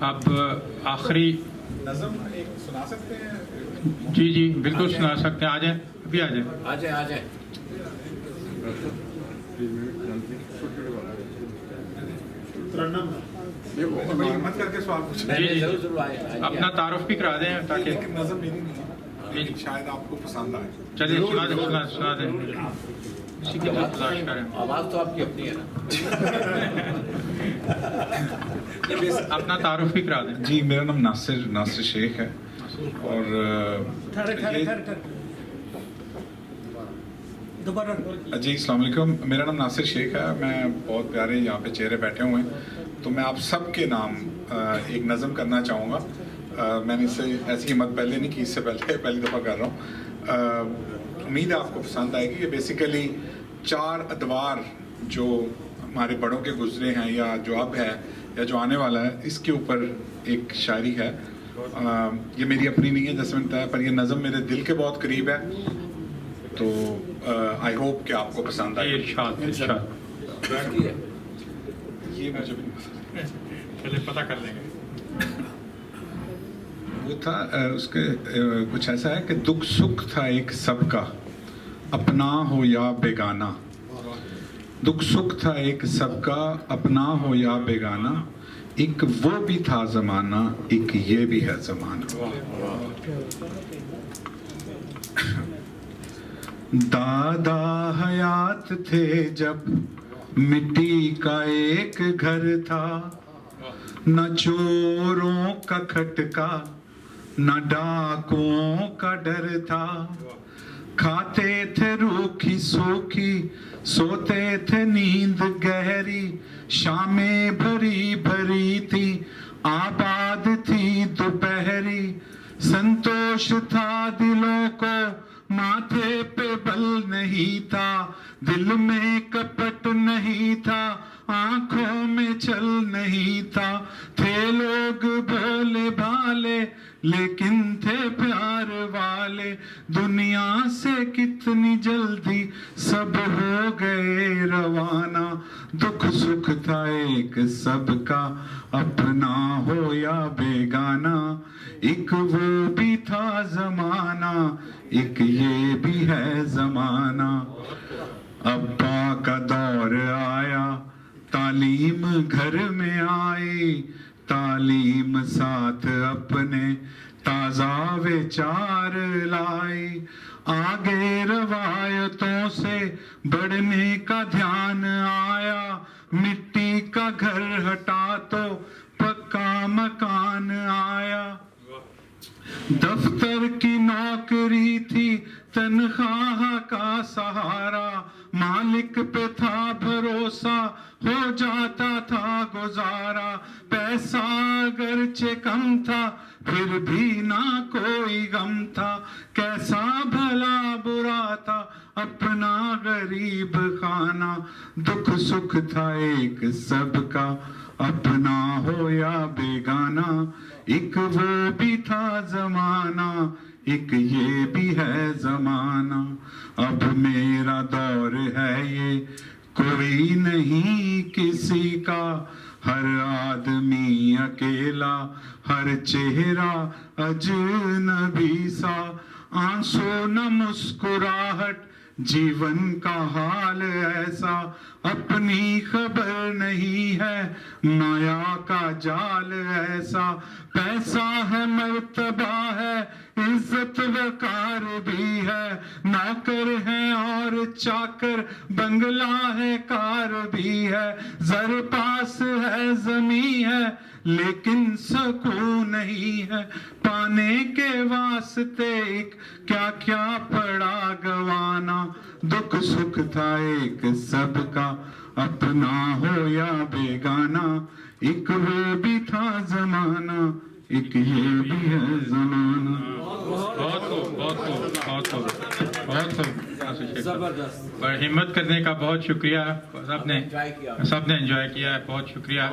आप आखिरी नज़म एक सुना सकते हैं? जी जी बिल्कुल सुना सकते हैं। आ जाए, अभी आ जाए। आ जाए। हिम्मत करके सवाल पूछें। जी, जी। जरूर आए। अपना तारुफ भी करा दें ताकि लेकिन नज़म मेरी नहीं है, शायद आपको पसंद आए। चलिए सुना दें इसी की तलाश करें। आवाज तो आपकी अपनी है ना। अपना तारुफ भी करा दें। जी, मेरा नाम नासिर शेख है और जी अस्सलाम वालेकुम। मेरा नाम नासिर शेख है। मैं बहुत प्यारे यहाँ पे चेहरे बैठे हुए हैं, तो मैं आप सब के नाम एक नज़म करना चाहूँगा। मैंने इससे ऐसी हिम्मत पहले नहीं की, इससे पहली दफ़ा कर रहा हूँ। उम्मीद है आपको पसंद आएगी। ये बेसिकली 4 अदवार जो हमारे बड़ों के गुजरे हैं या जो अब है या जो आने वाला है, इसके ऊपर एक शायरी है। ये मेरी अपनी नहीं है जैसे मैंने बताया, पर ये नज़म मेरे दिल के बहुत करीब है, तो आई होप कि आपको पसंद आए। इरशाद ये मुझे भी नहीं पता। चलिए पता कर लेंगे। वो था उसके कुछ ऐसा है कि दुख सुख था एक सबका, अपना हो या बेगाना। दुख सुख था एक सबका, अपना हो या बेगाना। एक वो भी था जमाना, एक ये भी है जमाना। दादा हयात थे जब मिट्टी का एक घर था, न चोरों का खटका न डाकुओं का डर था। खाते थे रूखी सूखी, सोते थे नींद गहरी। शामें भरी भरी थी, आबाद थी दोपहरी। संतोष था दिलों को, माथे पे बल नहीं था। दिल में कपट नहीं था, आंखों में छल नहीं था। थे लोग भोले भाले, लेकिन थे प्यार वाले। दुनिया से कितनी जल्दी सब हो गए रवाना। दुख सुख था एक सबका, अपना हो या बेगाना। एक वो भी था जमाना, एक ये भी है जमाना। अब्बा का दौर आया, तालीम घर में आई। तालीम साथ अपने ताजा विचार लाई। आगे रवायतों से बढ़ने का ध्यान आया। मिट्टी का घर हटा तो पक्का मकान आया। दफ्तर की नौकरी थी, तनख्वाह का सहारा। मालिक पे था भरोसा, हो जाता था गुजारा। पैसा अगरचे कम था, फिर भी ना कोई गम था। कैसा भला बुरा था अपना गरीब खाना। दुख सुख था एक सबका, अपना हो या बेगाना। एक वो भी था जमाना, एक ये भी है जमाना। अब मेरा दौर है ये, कोई नहीं किसी का। हर आदमी अकेला, हर चेहरा अजनबी सा। आंसू न मुस्कुराहट, जीवन का हाल ऐसा। अपनी खबर नहीं है, माया का जाल ऐसा। पैसा है, मर्तबा है, इज्जत वकार भी है। नौकर है और चाकर, बंगला है, कार भी है। जर पास है, जमी है, लेकिन सुकून नहीं है। पाने के वास्ते क्या क्या पड़ा गवाना। दुख सुख था एक सबका, अपना हो या बेगाना। एक वो भी था जमाना, एक ये भी है जमाना। बहुत खूब, बहुत खूब, बहुत खूब, बहुत खूब। जबरदस्त। पर हिम्मत करने का बहुत शुक्रिया। सबने एंजॉय किया। एंजॉय किया है, बहुत शुक्रिया।